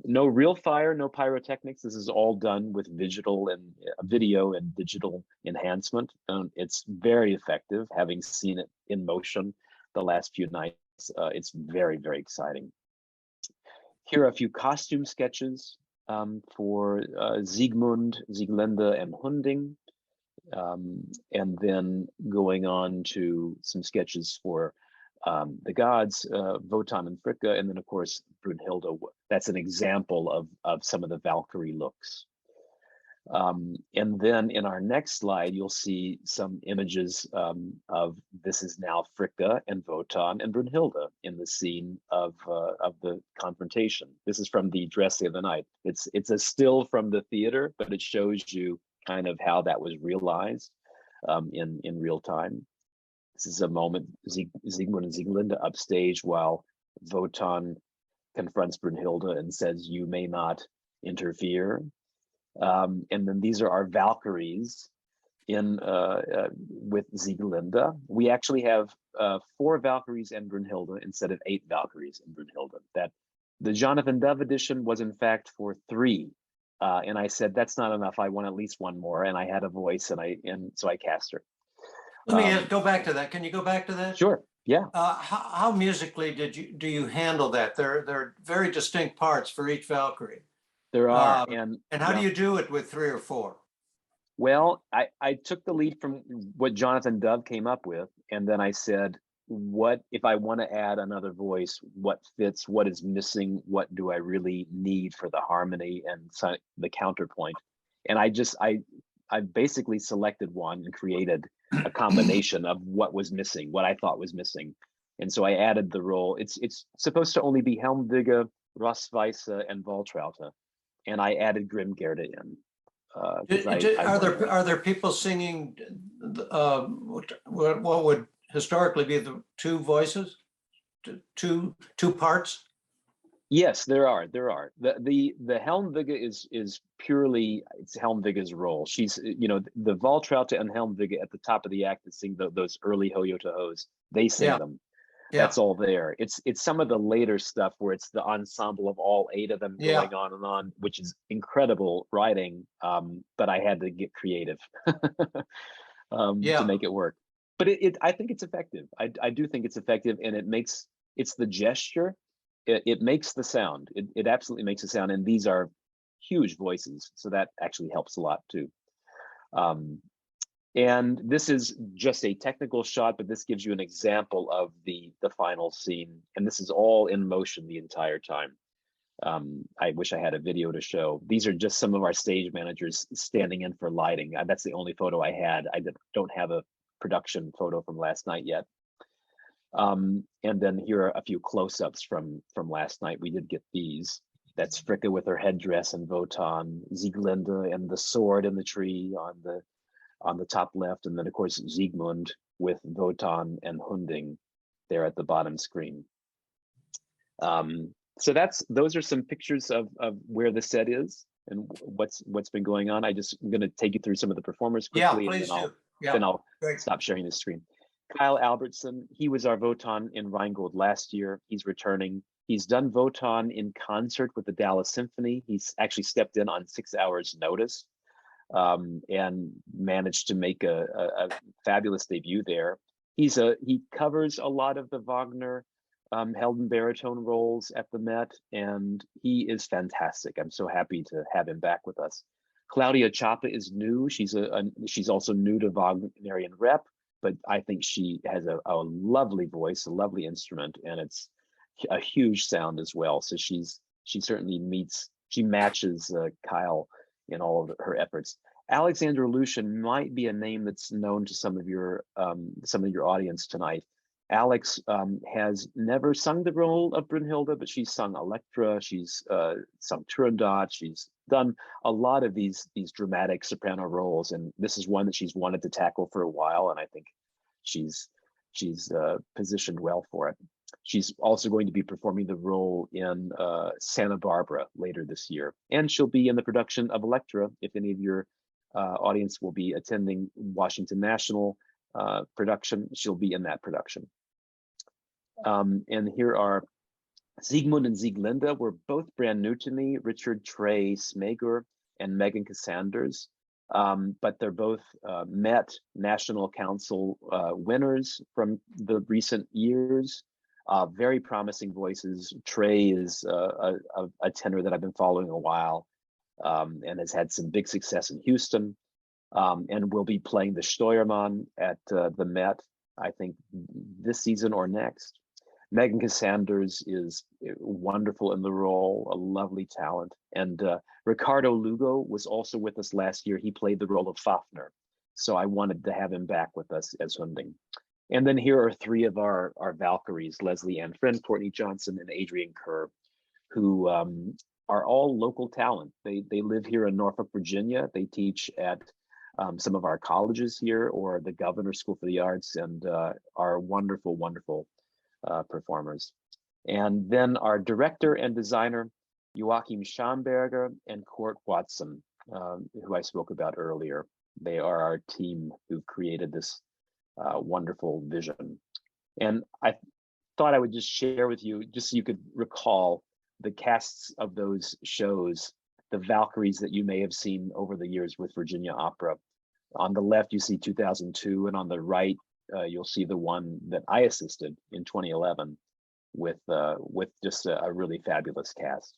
B: No real fire, no pyrotechnics. This is all done with video and digital enhancement. It's very effective. Having seen it in motion the last few nights, it's very, very exciting. Here are a few costume sketches for Siegmund, Sieglinde, and Hunding. And then going on to some sketches for the gods, Wotan and Fricka, and then of course Brunhilde that's an example of some of the Valkyrie looks. And then in our next slide, you'll see some images of this is now Fricka and Wotan and Brunhilde in the scene of the confrontation. This is from the Dress of the Night. It's a still from the theater, but it shows you kind of how that was realized in real time. This is a moment Siegmund and Sieglinde upstage while Wotan confronts Brunhilde and says, "You may not interfere." And then these are our Valkyries with Sieglinde. We actually have 4 Valkyries and Brunhilde instead of 8 Valkyries and Brunhilde. That the Jonathan Dove edition was in fact for 3. And I said, that's not enough. I want at least one more. And I had a voice and so I cast her.
A: Let me go back to that. Can you go back to that?
B: Sure. Yeah.
A: How musically do you handle that? There are very distinct parts for each Valkyrie.
B: There are.
A: And how do you do it with 3 or 4?
B: Well, I took the lead from what Jonathan Dove came up with, and then I said, what if I want to add another voice, what fits, what is missing, what do I really need for the harmony and the counterpoint? And I basically selected one and created a combination of what was missing, what I thought was missing. And so I added the role. It's supposed to only be Helmwege, Rossweisse, and Waltraute. And I added Grimgerde in.
A: Are there people singing what would historically be the 2 voices, two parts?
B: Yes, there are. The Helmwege is purely, it's Helmwege's role. She's, the Waltraute and Helmwege at the top of the act that sing those early Ho Yo to Ho's. They sing them. Yeah. That's all there. It's some of the later stuff where it's the ensemble of all 8 of them going on and on, which is incredible writing. But I had to get creative to make it work. But I think it's effective. I do think it's effective, and it's the gesture. It makes the sound. It absolutely makes a sound, and these are huge voices, so that actually helps a lot too. And this is just a technical shot, but this gives you an example of the final scene, and this is all in motion the entire time. I wish I had a video to show. These are just some of our stage managers standing in for lighting. That's the only photo I had. I don't have a production photo from last night yet. And then here are a few close-ups from last night. We did get these. That's Fricka with her headdress and Wotan, Sieglinde and the sword in the tree on the top left, and then of course Siegmund with Wotan and Hunding there at the bottom screen. So those are some pictures of where the set is and what's been going on. I'm going to take you through some of the performers quickly, and then I'll stop sharing the screen. Kyle Albertson, he was our Wotan in Rheingold last year. He's returning. He's done Wotan in concert with the Dallas Symphony. He's actually stepped in on 6 hours notice and managed to make a fabulous debut there. He covers a lot of the Wagner Helden baritone roles at the Met, and he is fantastic. I'm so happy to have him back with us. Claudia Chapa is new. She's also new to Wagnerian rep, but I think she has a lovely voice, a lovely instrument, and it's a huge sound as well. So she certainly matches Kyle in all of her efforts. Alexandra Lucian might be a name that's known to some of your audience tonight. Alex has never sung the role of Brunhilde, but she's sung Elektra, she's sung Turandot, she's done a lot of these dramatic soprano roles, and this is one that she's wanted to tackle for a while, and I think she's positioned well for it. She's also going to be performing the role in Santa Barbara later this year, and she'll be in the production of Elektra if any of your audience will be attending Washington National production. She'll be in that production. And here are Siegmund and Sieglinde were both brand new to me, Richard Trey Smager and Megan Cassanders, but they're both Met National Council winners from the recent years. Very promising voices. Trey is a tenor that I've been following a while and has had some big success in Houston, and will be playing the Steuermann at the Met, I think this season or next. Megan Cassanders is wonderful in the role, a lovely talent. And Ricardo Lugo was also with us last year. He played the role of Fafner. So I wanted to have him back with us as Hunding. And then here are three of our Valkyries, Leslie Ann Friend, Courtney Johnson, and Adrian Kerr, who are all local talent. They live here in Norfolk, Virginia. They teach at some of our colleges here or the Governor's School for the Arts, and are wonderful, wonderful performers. And then our director and designer, Joachim Schamberger and Kurt Watson, who I spoke about earlier. They are our team who created this wonderful vision. And I thought I would just share with you, just so you could recall the casts of those shows, the Valkyries that you may have seen over the years with Virginia Opera. On the left, you see 2002, and on the right, you'll see the one that I assisted in 2011 with just a really fabulous cast.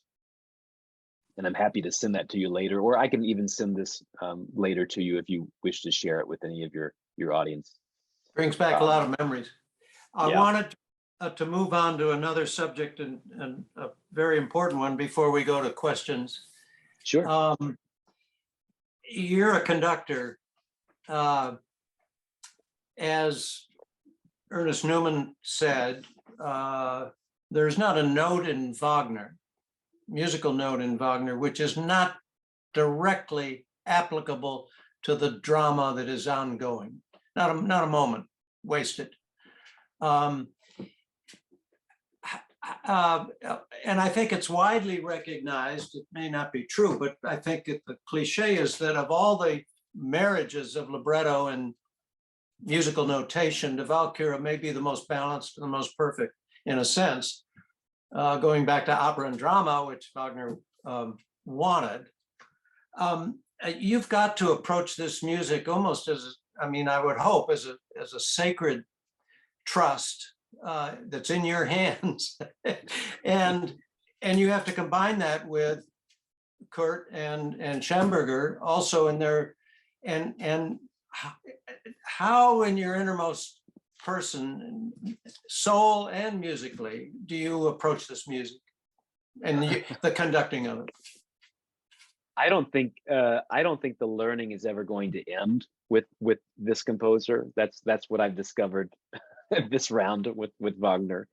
B: And I'm happy to send that to you later, or I can even send this later to you if you wish to share it with any of your audience.
A: Brings back a lot of memories. I
B: yeah.
A: wanted to move on to another subject, and a very important one before we go to questions.
B: Sure.
A: You're a conductor. As Ernest Newman said, there's not a note in Wagner, musical note in Wagner, which is not directly applicable to the drama that is ongoing. Not a moment wasted. And I think it's widely recognized, it may not be true, but I think the cliche is that of all the marriages of libretto and musical notation, the Valkyrie may be the most balanced and the most perfect in a sense, going back to opera and drama, which Wagner wanted. You've got to approach this music almost as, I mean, I would hope as a sacred trust that's in your hands. and you have to combine that with Kurt and Schamberger also in their, and how in your innermost person, soul and musically, do you approach this music and the conducting of it?
B: I don't think the learning is ever going to end with this composer. That's what I've discovered this round with Wagner.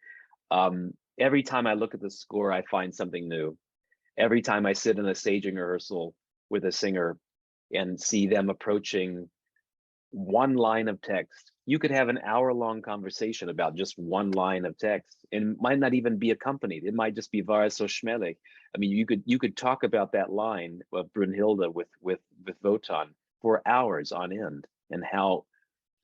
B: Every time I look at the score, I find something new. Every time I sit in a staging rehearsal with a singer and see them approaching one line of text, you could have an hour-long conversation about just one line of text, and it might not even be accompanied. It might just be War so schmelig. I mean, you could talk about that line of Brunhilde with Wotan for hours on end, and how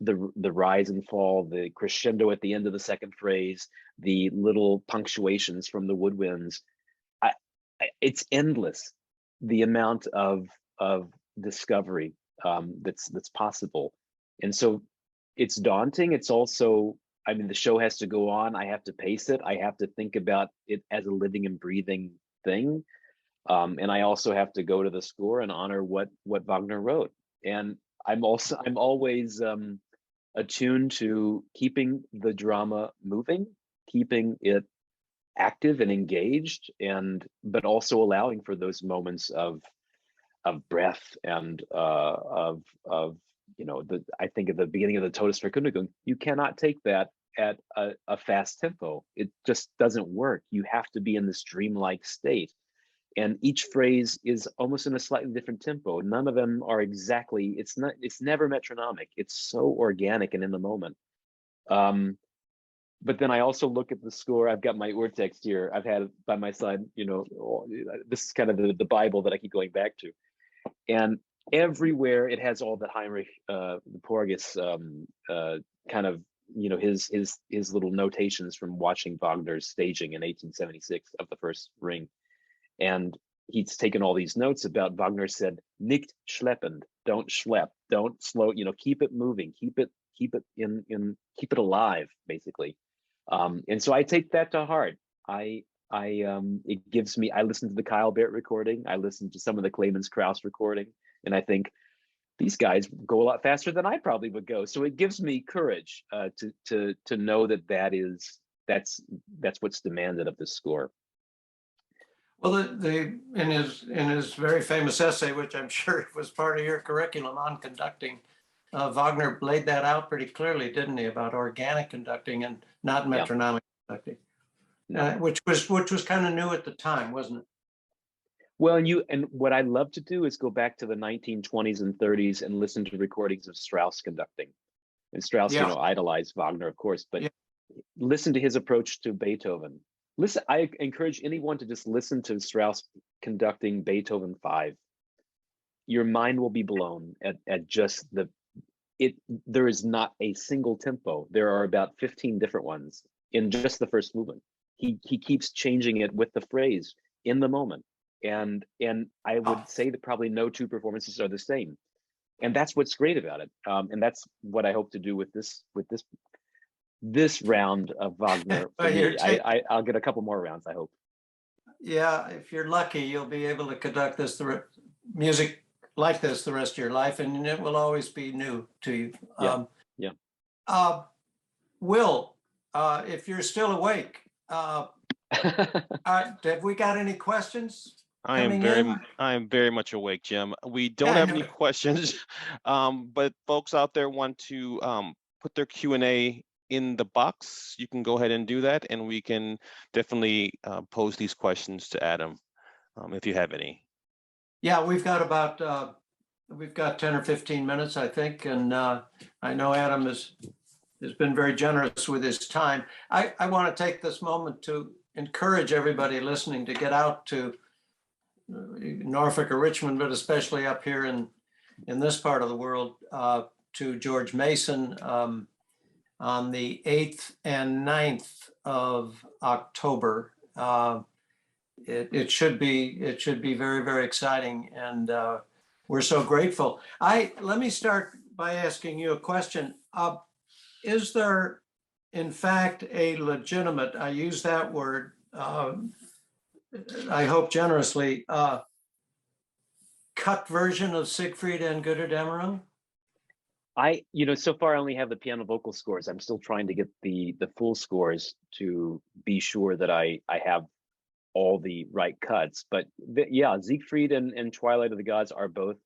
B: the rise and fall, the crescendo at the end of the second phrase, the little punctuations from the woodwinds. It's endless, the amount of discovery that's possible. And so it's daunting. It's also, I mean, the show has to go on. I have to pace it. I have to think about it as a living and breathing thing. And I also have to go to the score and honor what Wagner wrote. And I'm always attuned to keeping the drama moving, keeping it active and engaged, but also allowing for those moments of breath and of I think at the beginning of the Todesverkündigung, you cannot take that at a fast tempo. It just doesn't work. You have to be in this dreamlike state, and each phrase is almost in a slightly different tempo. None of them are exactly. It's never metronomic. It's so organic and in the moment. But then I also look at the score. I've got my urtext here. I've had it by my side. This is kind of the Bible that I keep going back to, and everywhere it has all the Heinrich Porges kind of, his little notations from watching Wagner's staging in 1876 of the first Ring. And he's taken all these notes about Wagner said, nicht schleppend, don't schlep, don't slow, keep it moving, keep it keep it alive, basically. And so I take that to heart. It gives me, I listen to the Kyle Barrett recording, I listen to some of the Clemens Krauss recording, and I think these guys go a lot faster than I probably would go. So it gives me courage to know that is that's what's demanded of the score.
A: Well, in his very famous essay, which I'm sure was part of your curriculum on conducting, Wagner laid that out pretty clearly, didn't he, about organic conducting and not metronomic conducting, which was kind of new at the time, wasn't it?
B: Well, and what I love to do is go back to the 1920s and 30s and listen to recordings of Strauss conducting. And Strauss, idolized Wagner, of course, but listen to his approach to Beethoven. Listen, I encourage anyone to just listen to Strauss conducting Beethoven 5. Your mind will be blown at just there is not a single tempo. There are about 15 different ones in just the first movement. He keeps changing it with the phrase in the moment. And I would say that probably no two performances are the same. And that's what's great about it. And that's what I hope to do with this round of Wagner. I'll get a couple more rounds, I hope.
A: Yeah, if you're lucky, you'll be able to conduct music like this the rest of your life, and it will always be new to you. Will, if you're still awake, have we got any questions?
C: I am very much awake, Jim. We don't have any questions, but folks out there want to put their Q&A in the box. You can go ahead and do that, and we can definitely pose these questions to Adam if you have any.
A: Yeah, we've got 10 or 15 minutes, I think, and I know Adam has been very generous with his time. I want to take this moment to encourage everybody listening to get out to Norfolk or Richmond, but especially up here in this part of the world, to George Mason on the 8th and 9th of October. It should be very, very exciting, and we're so grateful. Let me start by asking you a question. Is there, in fact, a legitimate, I use that word, I hope generously, cut version of Siegfried and Götterdämmerung?
B: So far I only have the piano vocal scores. I'm still trying to get the full scores to be sure that I have all the right cuts. But Siegfried and Twilight of the Gods are both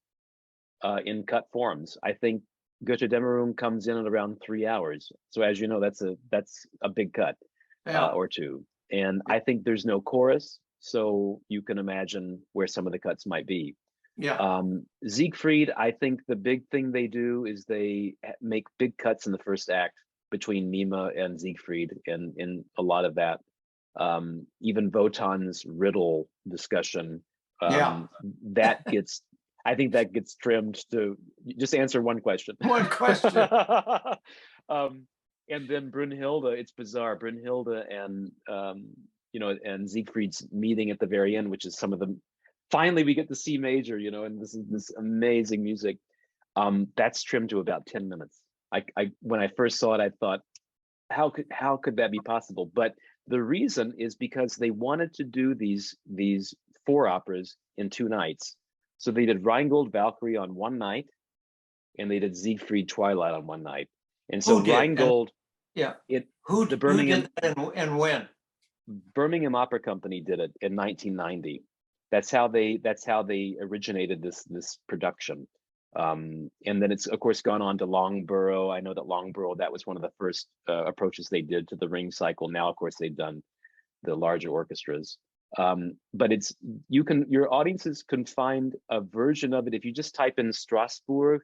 B: in cut forms. I think Götterdämmerung comes in at around 3 hours. So as you know, that's a big cut or two. And I think there's no chorus, so you can imagine where some of the cuts might be. Siegfried, I think the big thing they do is they make big cuts in the first act between Mima and Siegfried, and in a lot of that. Even Wotan's riddle discussion, I think that gets trimmed to just answer one question.
A: One question.
B: And then Brünnhilde, it's bizarre. Brünnhilde and Siegfried's meeting at the very end, which is some of them. Finally, we get the C major, and this amazing music. That's trimmed to about 10 minutes. When I first saw it, I thought, how could that be possible? But the reason is because they wanted to do these 4 operas in 2 nights. So they did Rheingold Valkyrie on one night, and they did Siegfried Twilight on one night. And so Rheingold,
A: who did that and when?
B: Birmingham Opera Company did it in 1990. That's how they originated this production. And then it's of course gone on to Loughborough. I know that Loughborough, that was one of the first approaches they did to the ring cycle. Now, of course, they've done the larger orchestras. But your audiences can find a version of it. If you just type in Strasbourg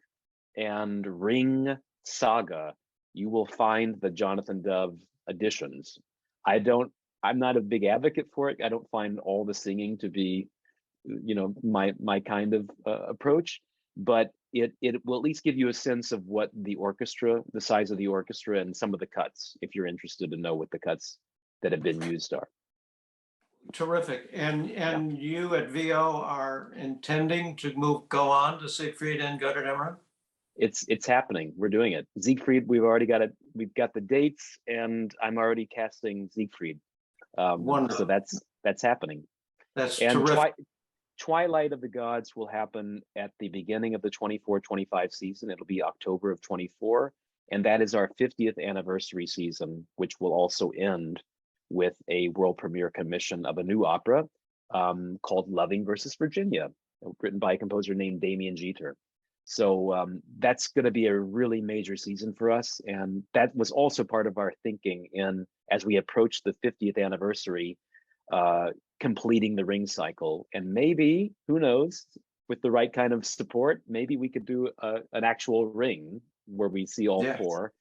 B: and Ring Saga, you will find the Jonathan Dove editions. I'm not a big advocate for it. I don't find all the singing to be, my kind of approach, but it will at least give you a sense of what the size of the orchestra and some of the cuts, if you're interested to know what the cuts that have been used are.
A: Terrific. And you at VO are intending to go on to Siegfried and Götterdämmerung?
B: It's happening. We're doing it. Siegfried, we've already got it. We've got the dates, and I'm already casting Siegfried. So that's happening.
A: That's
B: and
A: terrific.
B: Twilight of the Gods will happen at the beginning of the 24-25 season. It'll be October of 24. And that is our 50th anniversary season, which will also end with a world premiere commission of a new opera called Loving versus Virginia, written by a composer named Damien Jeter. So that's going to be a really major season for us. And that was also part of our thinking in as we approach the 50th anniversary, completing the ring cycle. And maybe, who knows, with the right kind of support, maybe we could do an actual ring where we see all four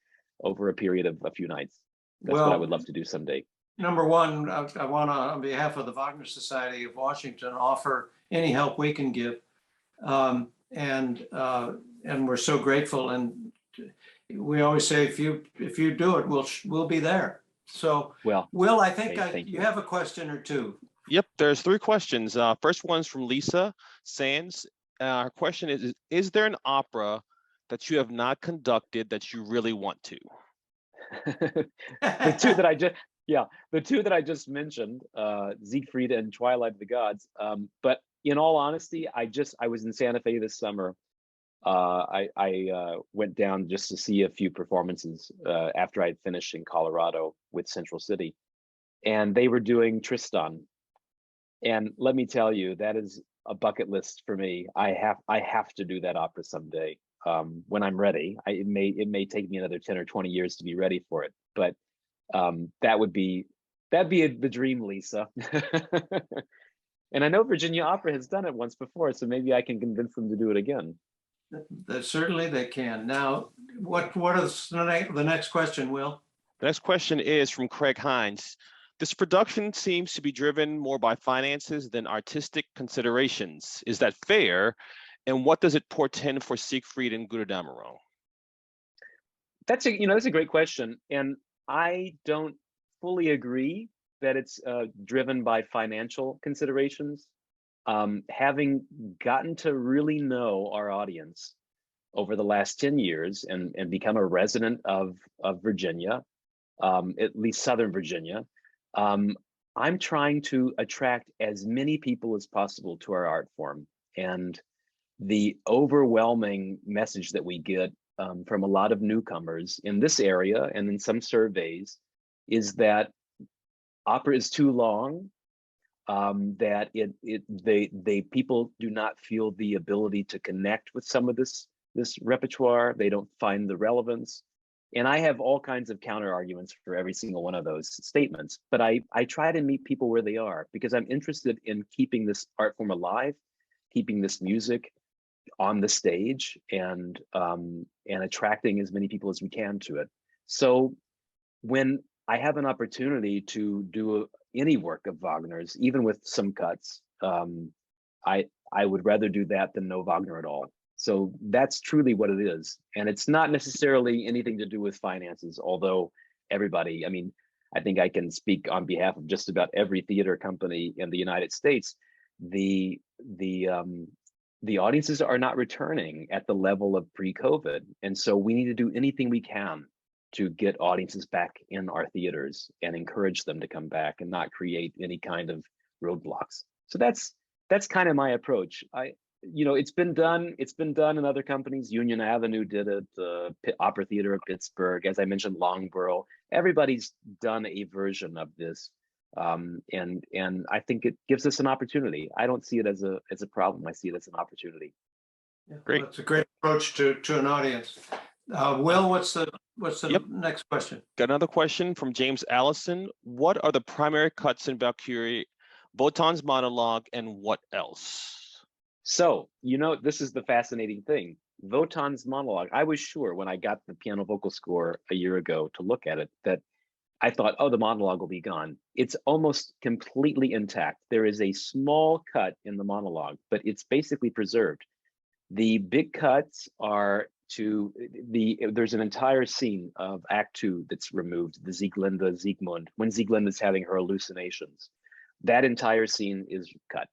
B: over a period of a few nights. That's what I would love to do someday.
A: Number one, I want to, on behalf of the Wagner Society of Washington, offer any help we can give. And we're so grateful. And we always say, if you do it, we'll be there. So,
B: well,
A: Will, I think
B: you
A: have a question or two.
C: Yep, there's 3 questions. First one's from Lisa Sands. Her question is there an opera that you have not conducted that you really want to?
B: The two that I just mentioned, Siegfried and Twilight of the Gods. But in all honesty, I was in Santa Fe this summer. I went down just to see a few performances after I'd finished in Colorado with Central City, and they were doing Tristan. And let me tell you, that is a bucket list for me. I have to do that opera someday. When I'm ready. It may take me another 10 or 20 years to be ready for it, but that'd be the dream, Lisa. And I know Virginia Opera has done it once before, so maybe I can convince them to do it again.
A: Certainly they can. Now, what is the next question, Will?
C: The next question is from Craig Hines. This production seems to be driven more by finances than artistic considerations. Is that fair? And what does it portend for Siegfried and Guttadameron?
B: That's a great question, and I don't fully agree that it's driven by financial considerations. Having gotten to really know our audience over the last 10 years and become a resident of Virginia, at least Southern Virginia, I'm trying to attract as many people as possible to our art form. And the overwhelming message that we get from a lot of newcomers in this area and in some surveys is that opera is too long, that people do not feel the ability to connect with some of this repertoire. They don't find the relevance. And I have all kinds of counter arguments for every single one of those statements, but I try to meet people where they are because I'm interested in keeping this art form alive, keeping this music on the stage, and attracting as many people as we can to it. So when I have an opportunity to do any work of Wagner's, even with some cuts, I would rather do that than no Wagner at all. So that's truly what it is. And it's not necessarily anything to do with finances, although everybody, I mean, I think I can speak on behalf of just about every theater company in the United States. The audiences are not returning at the level of pre-COVID. And so we need to do anything we can to get audiences back in our theaters and encourage them to come back and not create any kind of roadblocks. So that's kind of my approach. It's been done in other companies. Union Avenue did it, Opera Theater of Pittsburgh, as I mentioned, Longborough. Everybody's done a version of this. And I think it gives us an opportunity. I don't see it as a problem. I see it as an opportunity.
A: Yeah,
C: great.
A: Well, it's a great approach to an audience. Will, what's the
C: Yep.
A: next question?
C: Got another question from James Allison. What are the primary cuts in Valkyrie, Wotan's monologue, and what else?
B: So, this is the fascinating thing. Wotan's monologue, I was sure when I got the piano vocal score a year ago to look at it, that I thought, oh, the monologue will be gone. It's almost completely intact. There is a small cut in the monologue, but it's basically preserved. The big cuts are there's an entire scene of Act 2 that's removed, the Sieglinde Siegmund, when Sieglinde is having her hallucinations. That entire scene is cut.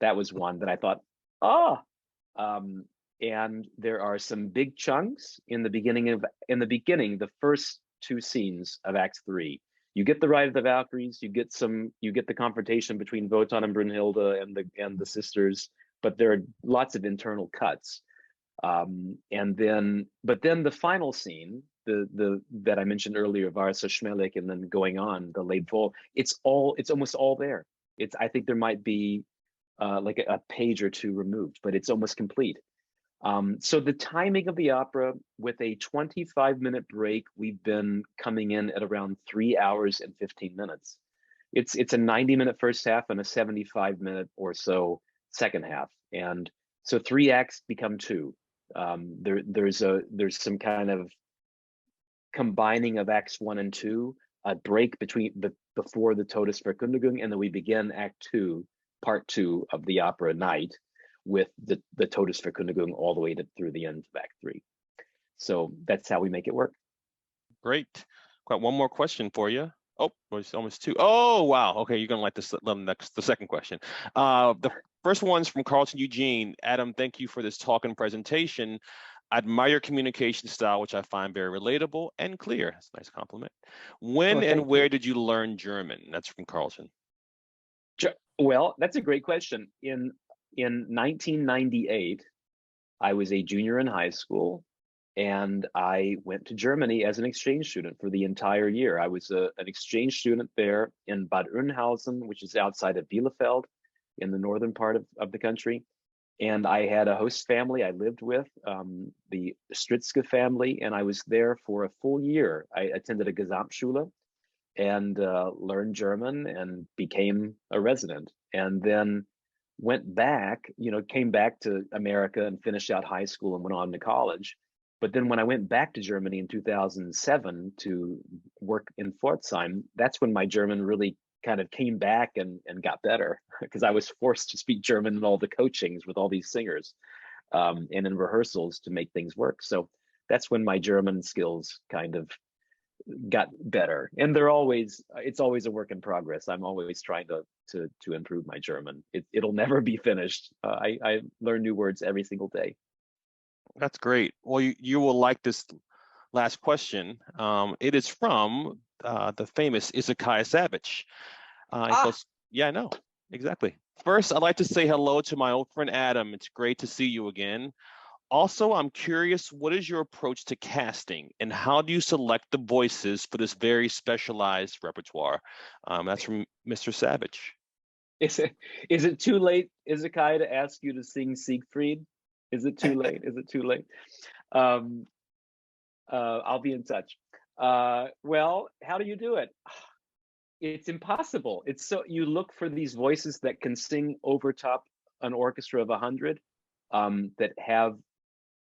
B: That was one that I thought, and there are some big chunks in the beginning, the first 2 scenes of Act 3. You get the Ride of the Valkyries, you get the confrontation between Wotan and Brunhilde and the sisters, but there are lots of internal cuts. But then the final scene, that I mentioned earlier, Varsa Schmelik, and then going on the Leibvol, it's almost all there. I think there might be like a page or two removed, but it's almost complete. So the timing of the opera, with a 25-minute break, we've been coming in at around 3 hours and 15 minutes. It's a 90-minute first half and a 75-minute or so second half, and so 3 acts become 2. There's some kind of combining of acts 1 and 2, a break before the Todesverkündigung, and then we begin act 2, part 2 of the opera night, with the Todesverkündigung all the way through the end of act 3. So that's how we make it work.
C: Great. Got one more question for you. Oh, it's almost 2. Oh, wow. Okay, you're gonna like this the second question. The first one's from Carlton Eugene. Adam, thank you for this talk and presentation. I admire your communication style, which I find very relatable and clear. That's a nice compliment. When and where did you learn German? That's from Carlton.
B: Well, that's a great question. In 1998, I was a junior in high school, and I went to Germany as an exchange student for the entire year. I was an exchange student there in Bad Oeynhausen, which is outside of Bielefeld in the northern part of the country. And I had a host family I lived with, the Stritzke family, and I was there for a full year. I attended a Gesamtschule and learned German and became a resident, and then went back, came back to America and finished out high school and went on to college. But then when I went back to Germany in 2007 to work in Pforzheim, that's when my German really kind of came back and got better, because I was forced to speak German in all the coachings with all these singers and in rehearsals to make things work. So that's when my German skills kind of got better. And it's always a work in progress. I'm always trying to improve my German. It'll never be finished. I learn new words every single day.
C: That's great. Well, you will like this last question. It is from the famous Izakaya Savage. He goes, yeah, I know, exactly. First, I'd like to say hello to my old friend Adam. It's great to see you again. Also, I'm curious, what is your approach to casting, and how do you select the voices for this very specialized repertoire? That's from Mr. Savage.
B: Is it too late, Izakaya, to ask you to sing Siegfried? Is it too late? Is it too late? I'll be in touch. Well, how do you do it? It's impossible. You look for these voices that can sing over top an orchestra of 100, that have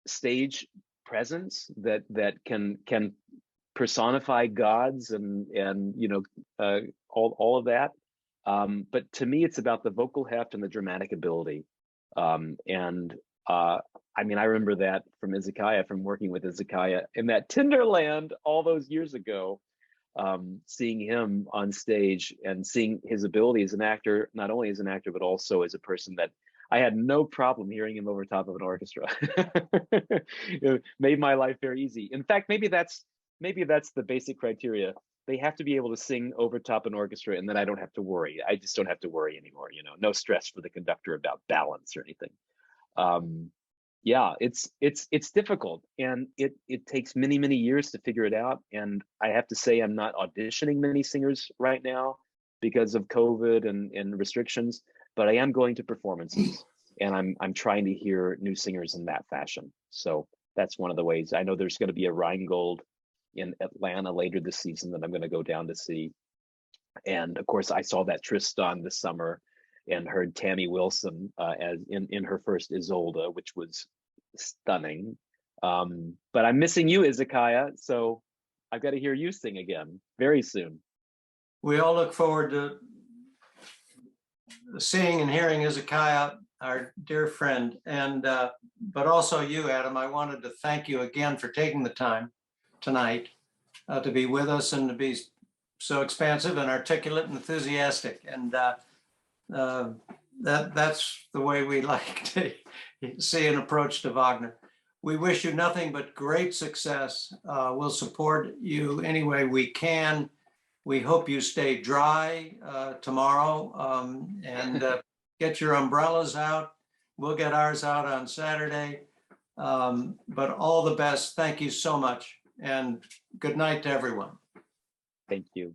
B: stage presence, that can personify gods and all of that. But to me, it's about the vocal heft and the dramatic ability. I remember that from Izakaya, from working with Izakaya in that Tinderland all those years ago, seeing him on stage and seeing his ability as an actor, not only as an actor, but also as a person, that I had no problem hearing him over top of an orchestra. It made my life very easy. In fact, maybe that's the basic criteria. They have to be able to sing over top an orchestra, and then I don't have to worry. I just don't have to worry anymore. No stress for the conductor about balance or anything. Yeah, it's difficult, and it takes many years to figure it out. And I have to say, I'm not auditioning many singers right now because of COVID and restrictions, but I am going to performances, and I'm trying to hear new singers in that fashion. So that's one of the ways. I know there's going to be a Rheingold in Atlanta later this season that I'm going to go down to see. And of course, I saw that Tristan this summer and heard Tammy Wilson as in her first Isolde, which was stunning. But I'm missing you, Izakaya, so I've got to hear you sing again very soon.
A: We all look forward to seeing and hearing Izakaya, our dear friend, and but also you, Adam. I wanted to thank you again for taking the time tonight to be with us and to be so expansive and articulate and enthusiastic. And that's the way we like to see an approach to Wagner. We wish you nothing but great success. We'll support you any way we can. We hope you stay dry tomorrow and get your umbrellas out. We'll get ours out on Saturday. But all the best. Thank you so much. and good night to everyone.
B: Thank you.